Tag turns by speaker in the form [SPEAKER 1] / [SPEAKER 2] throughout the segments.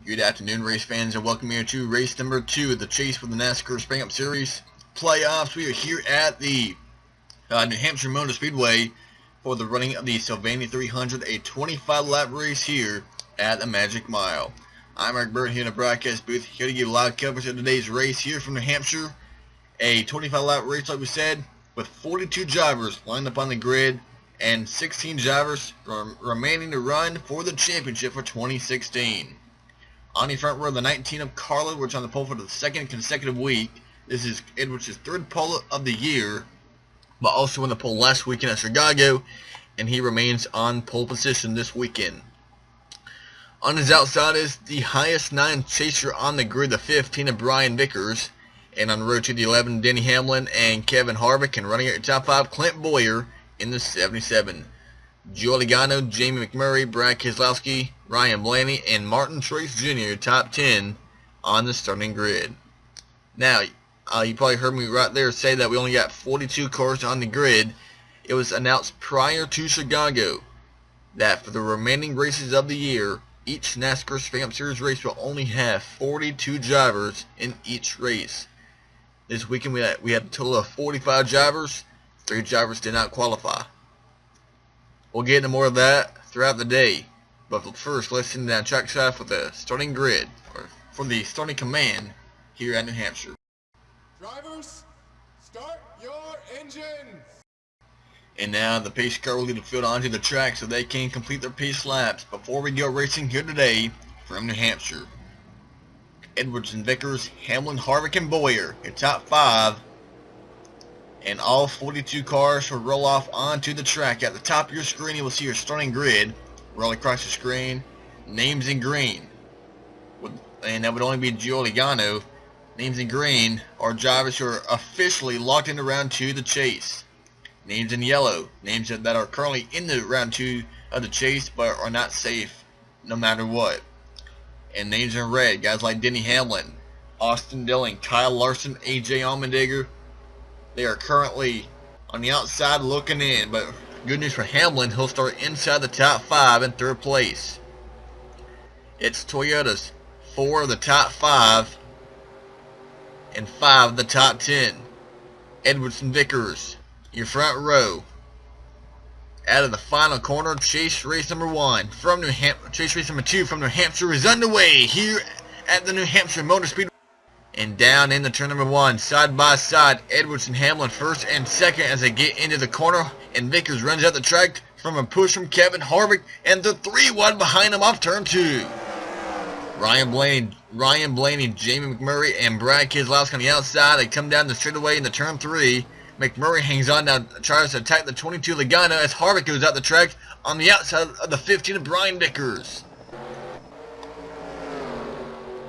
[SPEAKER 1] Good afternoon, race fans, and welcome here to race number 2 of the Chase for the NASCAR Spring Up Series playoffs. We are here at the New Hampshire Motor Speedway for the running of the Sylvania 300, a 25-lap race here at the Magic Mile. I'm Eric Bird here in the broadcast booth, here to give live coverage of today's race here from New Hampshire. A 25-lap race, like we said, with 42 drivers lined up on the grid and 16 drivers remaining to run for the championship for 2016. On the front row, the 19 of Carlin, which on the pole for the second consecutive week. This is Edwards' third pole of the year, but also on the pole last weekend at Chicago, and he remains on pole position this weekend. On his outside is the highest 9 chaser on the grid, the 15 of Brian Vickers, and on the road to the 11, Denny Hamlin and Kevin Harvick, and running at your top 5, Clint Boyer in the 77. Joe Logano, Jamie McMurray, Brad Keselowski, Ryan Blaney, and Martin Truex Jr. top 10 on the starting grid. Now, you probably heard me right there say that we only got 42 cars on the grid. It was announced prior to Chicago that for the remaining races of the year, each NASCAR Spring Up Series race will only have 42 drivers in each race. This weekend we had a total of 45 drivers. 3 drivers did not qualify. We'll get into more of that throughout the day, but first let's send down trackside for the starting grid, or for the starting command here at New Hampshire.
[SPEAKER 2] Drivers, start your engines!
[SPEAKER 1] And now the pace car will lead the field onto the track so they can complete their pace laps before we go racing here today from New Hampshire. Edwards and Vickers, Hamlin, Harvick, and Boyer, your top 5. And all 42 cars will roll off onto the track. At the top of your screen, you will see your starting grid. Roll across the screen, names in green. And that would only be Joe Logano. Names in green are drivers who are officially locked into round 2 of the chase. Names in yellow, names that are currently in the round 2 of the chase but are not safe no matter what. And names in red, guys like Denny Hamlin, Austin Dillon, Kyle Larson, AJ Allmendinger. They are currently on the outside looking in, but good news for Hamlin, he'll start inside the top 5 in 3rd place. It's Toyota's 4 of the top 5 and 5 of the top 10. Edwards and Vickers, your front row. Out of the final corner, chase race number 1 from New Hampshire. Chase race number 2 from New Hampshire is underway here at the New Hampshire Motor Speedway. And down in the turn number 1, side by side, Edwards and Hamlin first and second as they get into the corner, and Vickers runs out the track from a push from Kevin Harvick, and the 3 wide behind him off turn 2. Ryan Blaney, Jamie McMurray, and Brad Keselowski on the outside. They come down the straightaway into turn 3. McMurray hangs on now, tries to attack the 22 Logano as Harvick goes out the track on the outside of the 15 of Brian Vickers.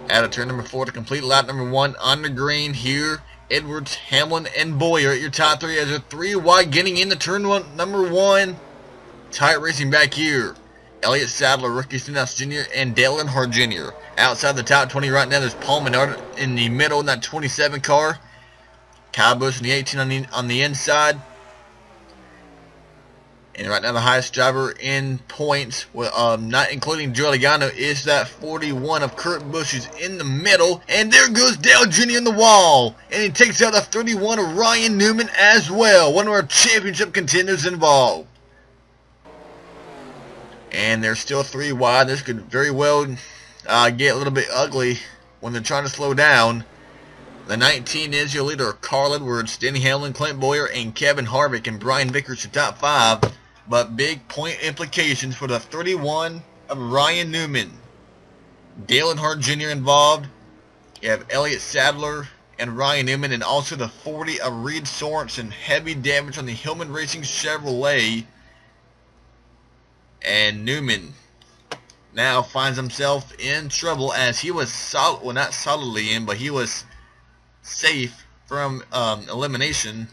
[SPEAKER 1] Out of turn number 4 to complete lap number 1 on the green here, Edwards, Hamlin, and Boyer at your top 3 as a 3 wide getting into turn number 1. Tight racing back here. Elliott Sadler, Ricky Stenhouse Jr., and Dale Earnhardt Jr. Outside the top 20 right now, there's Paul Menard in the middle in that 27 car. Kyle Busch in the 18 on the inside. And right now the highest driver in points, not including Joe Logano, is that 41 of Kurt Busch, who's in the middle. And there goes Dale Jr. in the wall. And he takes out the 31 of Ryan Newman as well, one of our championship contenders involved. And there's still 3 wide. This could very well get a little bit ugly when they're trying to slow down. The 19 is your leader, Carl Edwards, Denny Hamlin, Clint Boyer, and Kevin Harvick, and Brian Vickers to top 5. But big point implications for the 31 of Ryan Newman. Dale Earnhardt Jr. involved. You have Elliott Sadler and Ryan Newman, and also the 40 of Reed Sorensen. Heavy damage on the Hillman Racing Chevrolet. And Newman now finds himself in trouble as he was not solidly in, but he was safe from elimination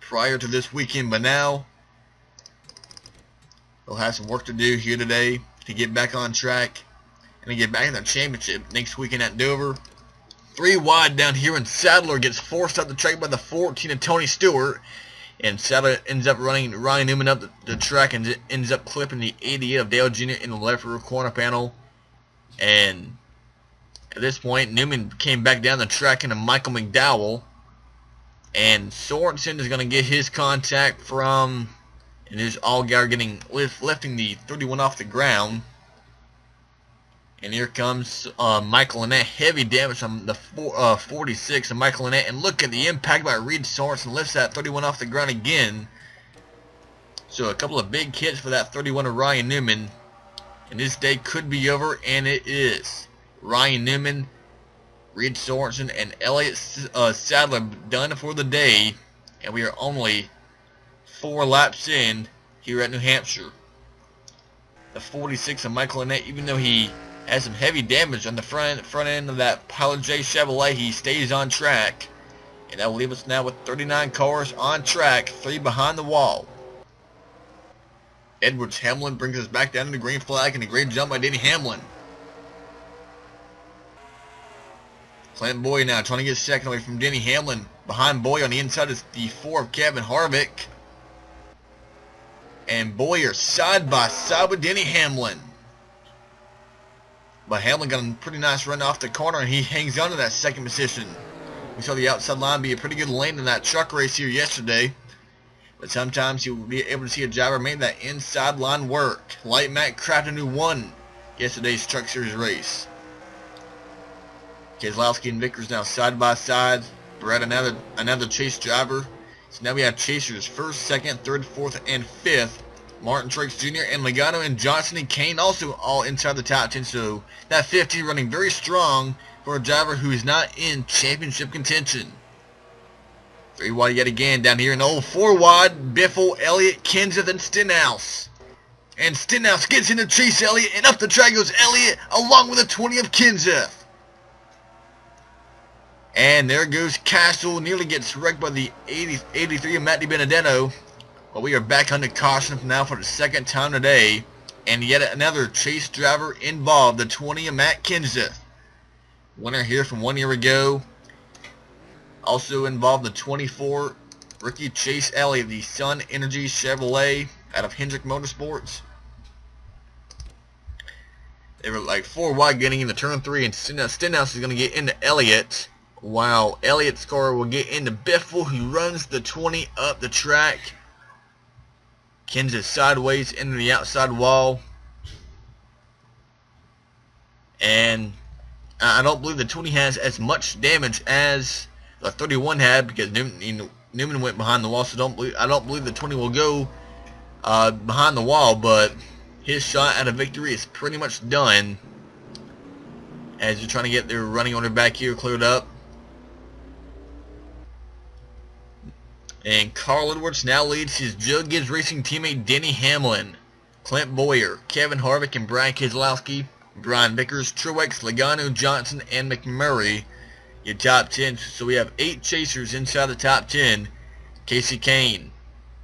[SPEAKER 1] prior to this weekend. But now they'll have some work to do here today to get back on track and to get back in the championship next weekend at Dover. 3 wide down here, and Sadler gets forced out the track by the 14 of Tony Stewart. And Sadler ends up running Ryan Newman up the track and ends up clipping the 88 of Dale Jr. in the left rear corner panel. And at this point, Newman came back down the track into Michael McDowell. And Sorensen is going to get his contact from, and there's Allgaier lifting the 31 off the ground. And here comes Michael Annett. Heavy damage on the 46 of Michael Annett. And look at the impact by Reed Sorensen. Lifts that 31 off the ground again. So a couple of big hits for that 31 of Ryan Newman. And this day could be over, and it is. Ryan Newman, Reed Sorensen, and Elliott Sadler done for the day. And we are only 4 laps in here at New Hampshire. The 46 of Michael Annett, even though he has some heavy damage on the front end of that Pilot J Chevrolet, he stays on track. And that will leave us now with 39 cars on track, 3 behind the wall. Edwards Hamlin brings us back down to the green flag, and a great jump by Denny Hamlin. Clint Boyer now trying to get second away from Denny Hamlin. Behind Boyer on the inside is the 4 of Kevin Harvick. And Boyer side by side with Denny Hamlin. But Hamlin got a pretty nice run off the corner, and he hangs on to that second position. We saw the outside line be a pretty good lane in that truck race here yesterday. But sometimes you'll be able to see a driver make that inside line work. Like Matt Crafton, who won yesterday's Truck Series race. Keselowski and Vickers now side by side. We're at another chase driver. So now we have chasers 1st, 2nd, 3rd, 4th, and 5th. Martin Truex Jr. and Logano and Johnson and Kane also all inside the top 10. So that 50 running very strong for a driver who is not in championship contention. 3 wide yet again down here in the old 4 wide. Biffle, Elliott, Kenseth, and Stenhouse. And Stenhouse gets into Chase Elliott, and up the track goes Elliott along with a 20 of Kenseth. And there goes Castle, nearly gets wrecked by the 83 of Matt DiBenedetto. But we are back under caution now for the 2nd time today. And yet another chase driver involved, the 20 of Matt Kenseth. Winner here from 1 year ago. Also involved the 24 rookie Chase Elliott, the Sun Energy Chevrolet out of Hendrick Motorsports. They were like 4 wide getting into turn 3, and Stenhouse is going to get into Elliott. While Elliott's car will get into Biffle, who runs the 20 up the track. Kenseth sideways into the outside wall. And I don't believe the 20 has as much damage as the 31 had, because Newman went behind the wall. So I don't believe the 20 will go behind the wall, but his shot at a victory is pretty much done. As you're trying to get their running order back here cleared up. And Carl Edwards now leads his Joe Gibbs Racing teammate Denny Hamlin, Clint Boyer, Kevin Harvick, and Brad Keselowski, Brian Vickers, Truex, Logano, Johnson, and McMurray. Your top 10. So we have 8 chasers inside the top 10. Casey Kane.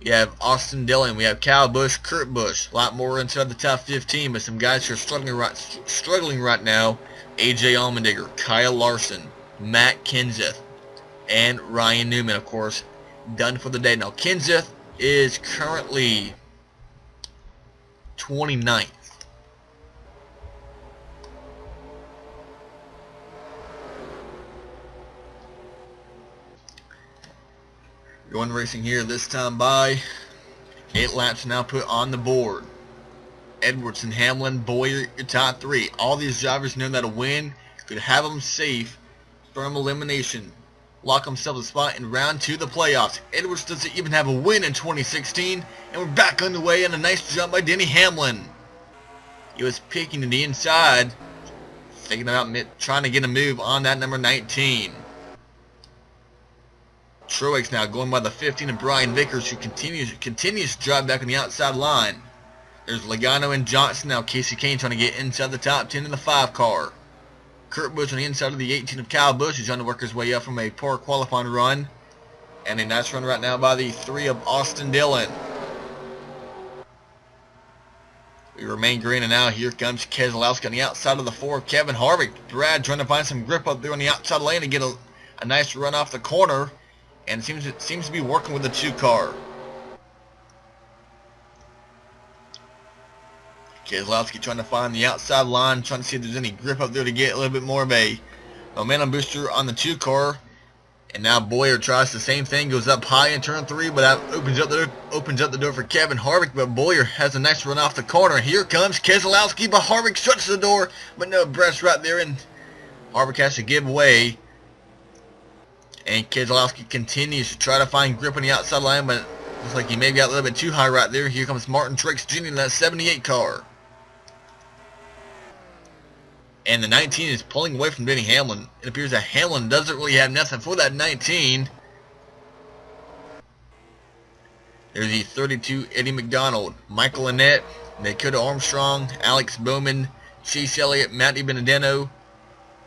[SPEAKER 1] We have Austin Dillon. We have Kyle Busch, Kurt Busch. A lot more inside the top 15, but some guys who are struggling right now. AJ Allmendinger, Kyle Larson, Matt Kenseth, and Ryan Newman, of course, done for the day. Now, Kenseth is currently 29th. Going racing here this time by 8 laps now put on the board. Edwards and Hamlin, Boyer, your top 3. All these drivers know that a win could have them safe from elimination. Lock himself a spot in round 2 of the playoffs. Edwards doesn't even have a win in 2016, and we're back underway on a nice jump by Denny Hamlin. He was peeking to the inside, thinking about trying to get a move on that number 19. Truex now going by the 15 of Brian Vickers, who continues to drive back on the outside line. There's Logano and Johnson. Now Casey Kane trying to get inside the top 10 in the 5 car. Kurt Busch on the inside of the 18 of Kyle Busch, who's trying to work his way up from a poor qualifying run. And a nice run right now by the 3 of Austin Dillon. We remain green, and now here comes Keselowski on the outside of the 4 of Kevin Harvick. Brad trying to find some grip up there on the outside lane to get a nice run off the corner. And it seems to be working with the 2 car. Keselowski trying to find the outside line, trying to see if there's any grip up there to get a little bit more of a momentum booster on the 2 car. And now Boyer tries the same thing, goes up high in turn 3, but that opens up the door for Kevin Harvick. But Boyer has a nice run off the corner. Here comes Keselowski, but Harvick shuts the door, but no, Brett's right there, and Harvick has to give way. And Keselowski continues to try to find grip on the outside line, but looks like he maybe got a little bit too high right there. Here comes Martin Truex Jr. in that 78 car. And the 19 is pulling away from Denny Hamlin. It appears that Hamlin doesn't really have nothing for that 19. There's the 32 Eddie McDonald, Michael Annett, Dakota Armstrong, Alex Bowman, Chase Elliott, Matty Benedetto,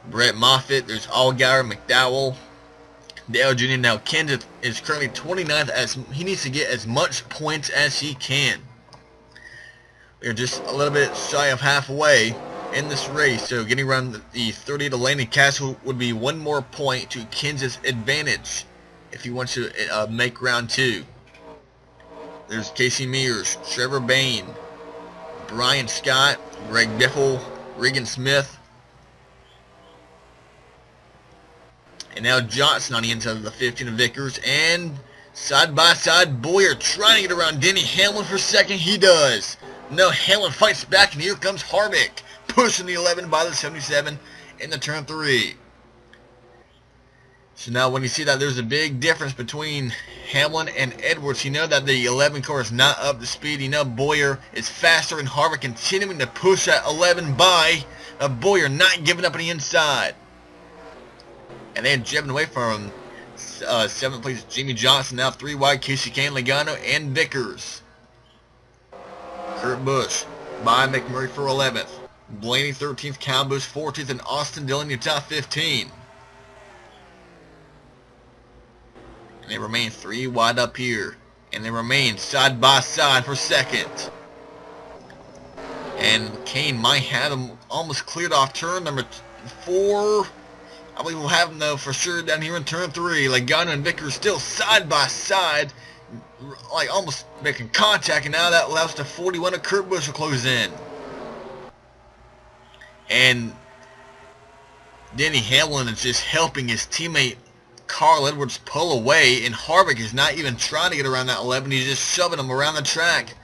[SPEAKER 1] Brett Moffitt. There's Allgaier, McDowell, Dale Jr. Now Kenseth is currently 29th, as he needs to get as much points as he can. We're just a little bit shy of halfway in this race, so getting around the 30 to Landon Castle would be one more point to Kenseth's advantage if he wants to make round 2. There's Casey Mears, Trevor Bayne, Brian Scott, Greg Biffle, Regan Smith, and now Johnson on the inside of the 15 of Vickers, and side by side Boyer trying to get around Denny Hamlin for second. He does. No, Hamlin fights back, and here comes Harvick, pushing the 11 by the 77 in the turn 3. So now when you see that there's a big difference between Hamlin and Edwards, you know that the 11 car is not up to speed. You know Boyer is faster, and Harvick continuing to push that 11 by. Boyer not giving up on the inside. And they're driven away from 7th place Jimmy Johnson, now 3 wide Casey Kane, Logano, and Vickers. Kurt Busch by McMurray for 11th. Blaney 13th, Kyle Busch 14th, and Austin Dillon your top 15. And they remain 3 wide up here. And they remain side by side for second. And Kane might have him almost cleared off turn number 4. I believe we'll have him though for sure down here in turn 3. Logano and Vickers still side by side, like almost making contact, and now that allows the 41 of Kurt Busch to close in. And Denny Hamlin is just helping his teammate Carl Edwards pull away, and Harvick is not even trying to get around that 11. He's just shoving him around the track.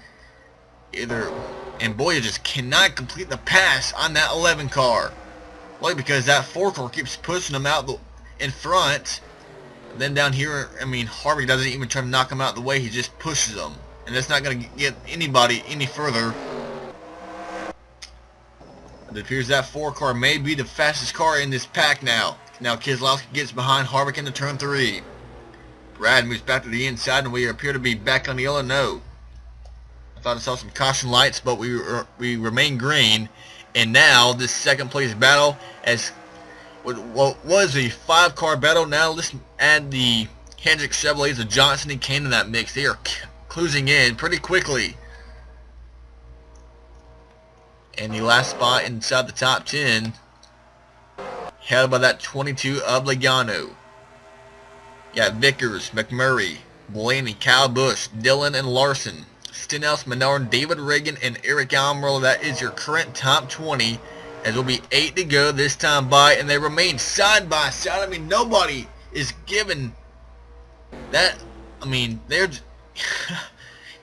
[SPEAKER 1] And Boyer just cannot complete the pass on that 11 car. Why? Because that 4 car keeps pushing him out in front. And then down here, I mean, Harvick doesn't even try to knock him out of the way. He just pushes him. And that's not going to get anybody any further. It appears that 4 car may be the fastest car in this pack now. Now Keselowski gets behind Harvick into turn 3. Brad moves back to the inside, and we appear to be back on the yellow. No. I thought I saw some caution lights, but we remain green. And now this second place battle, as what was a 5 car battle, now let's add the Hendrick Chevrolets of Johnson and Kane in that mix. They are closing in pretty quickly. And the last spot inside the top 10 held by that 22 of Logano. You got Vickers, McMurray, Blaney, Kyle Busch, Dillon, and Larson. Stenhouse, Menard, David Reagan, and Eric Almirola. That is your current top 20, as will be 8 to go this time by, and they remain side by side. I mean, nobody is given that. I mean, they're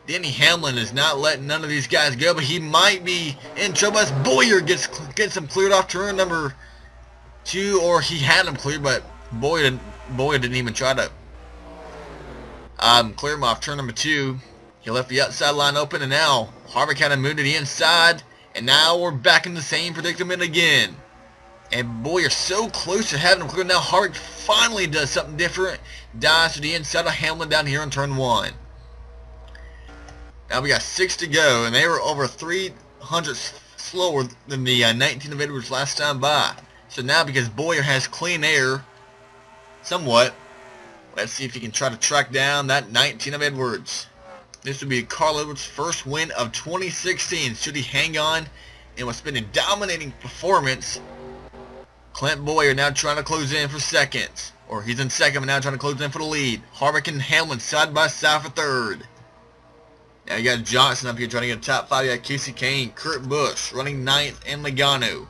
[SPEAKER 1] Denny Hamlin is not letting none of these guys go, but he might be in trouble as Boyer gets him cleared off turn number 2, or he had him cleared, but Boyer didn't even try to clear him off turn number 2. He left the outside line open, and now Harvick had him moved to the inside, and now we're back in the same predicament again. And Boyer so close to having him cleared. Now Harvick finally does something different, dives to the inside of Hamlin down here in turn 1. Now we got 6 to go, and they were over 300 slower than the 19 of Edwards last time by. So now, because Boyer has clean air somewhat, let's see if he can try to track down that 19 of Edwards. This would be Carl Edwards' first win of 2016. Should he hang on in what's been a dominating performance? Clint Boyer now trying to close in for second. Or he's in second, but now trying to close in for the lead. Harvick and Hamlin side by side for third. Now you got Johnson up here trying to get a top 5. You got Casey Kane, Kurt Busch running 9th, and Logano.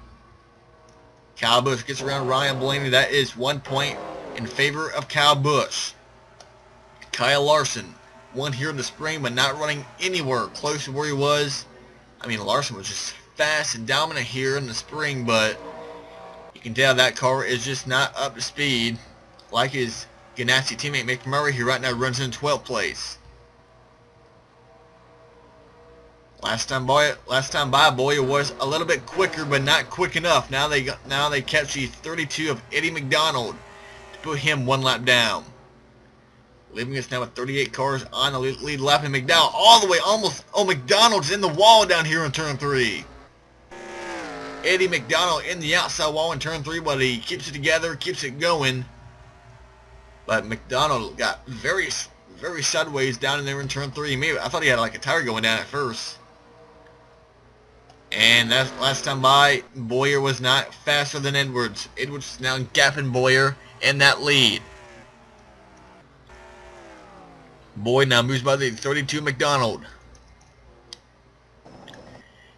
[SPEAKER 1] Kyle Busch gets around Ryan Blaney. That is 1 point in favor of Kyle Busch. Kyle Larson won here in the spring, but not running anywhere close to where he was. I mean, Larson was just fast and dominant here in the spring, but you can tell that car is just not up to speed like his Ganassi teammate McMurray, who right now runs in 12th place. Last time by Boyer was a little bit quicker, but not quick enough. Now they catch the 32 of Eddie McDonald to put him 1 lap down, leaving us now with 38 cars on the lead lap, and McDonald all the way almost. Oh, McDonald's in the wall down here in turn 3. Eddie McDonald in the outside wall in turn 3, but he keeps it together, keeps it going. But McDonald got very sideways down in there in turn 3. Maybe I thought he had like a tire going down at first. And that's last time by, Boyer was not faster than Edwards. Edwards is now gapping Boyer in that lead. Boyer now moves by the 32 McDonald.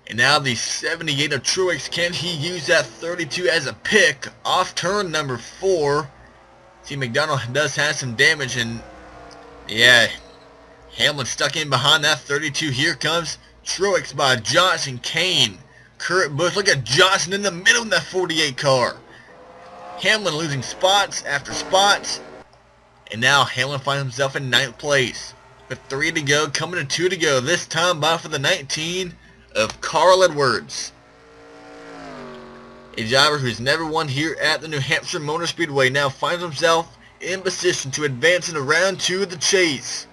[SPEAKER 1] And now the 78 of Truex. Can he use that 32 as a pick off turn number 4? See, McDonald does have some damage, and yeah, Hamlin stuck in behind that 32. Here comes Truex by Johnson, Kane, Kurt Busch. Look at Johnson in the middle in that 48 car. Hamlin losing spots after spots. And now Hamlin finds himself in 9th place. With 3 to go, coming to 2 to go. This time by for the 19 of Carl Edwards. A driver who's never won here at the New Hampshire Motor Speedway now finds himself in position to advance into round 2 of the chase.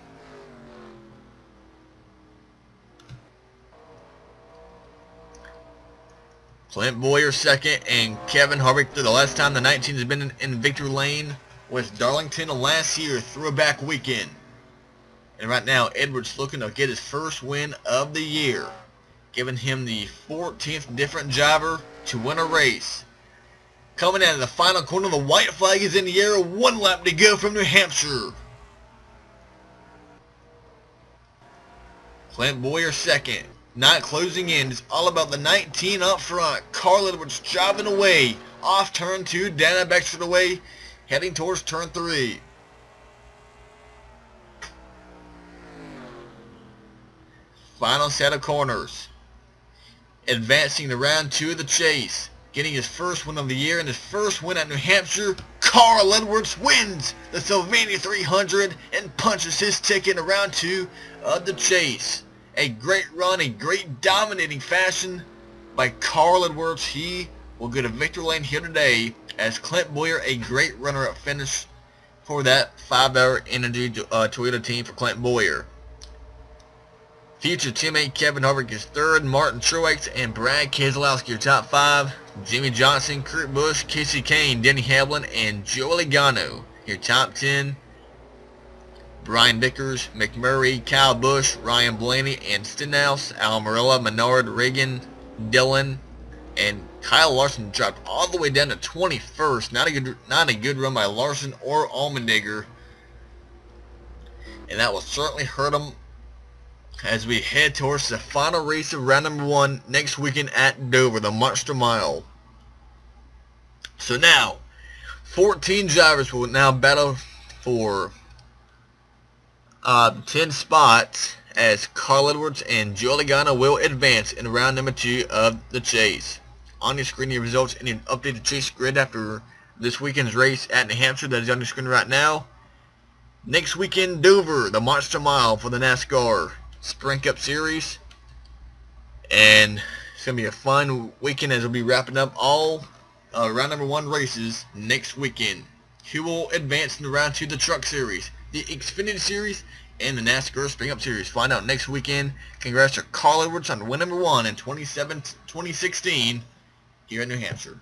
[SPEAKER 1] Clint Boyer second, and Kevin Harvick third. The last time the 19 has been in victory lane was Darlington last year, throwback weekend. And right now, Edwards looking to get his first win of the year, giving him the 14th different driver to win a race. Coming out of the final corner, the white flag is in the air. 1 lap to go from New Hampshire. Clint Boyer second. Not closing in. It's all about the 19 up front. Carl Edwards driving away off turn 2, down and back straight away, heading towards turn 3. Final set of corners. Advancing to round 2 of the chase. Getting his first win of the year and his first win at New Hampshire. Carl Edwards wins the Sylvania 300 and punches his ticket in round 2 of the chase. A great run, a great dominating fashion by Carl Edwards. He will get a victory lane here today as Clint Boyer, a great runner-up finish for that 5-hour Energy Toyota team for Clint Boyer. Future teammate Kevin Harvick is third, Martin Truex and Brad Keselowski are top 5. Jimmy Johnson, Kurt Busch, Casey Kane, Denny Hamlin, and Joey Logano your top 10. Brian Vickers, McMurray, Kyle Busch, Ryan Blaney, and Stenhouse, Almirola, Menard, Reagan, Dillon, and Kyle Larson dropped all the way down to 21st. Not a good run by Larson or Allmendinger, and that will certainly hurt him as we head towards the final race of round number 1 next weekend at Dover, the Monster Mile. So now, 14 drivers will now battle for 10 spots as Carl Edwards and Joey Logano will advance in round number 2 of the chase. On your screen, your results and an updated chase grid after this weekend's race at New Hampshire that is on your screen right now. Next weekend, Dover, the Monster Mile for the NASCAR Sprint Cup Series. And it's going to be a fun weekend as we'll be wrapping up all round number 1 races next weekend. Who will advance into round 2 of the Truck Series, the Xfinity Series, and the NASCAR Spring Up Series? Find out next weekend. Congrats to Carl Edwards on win number 1 in 2016 here in New Hampshire.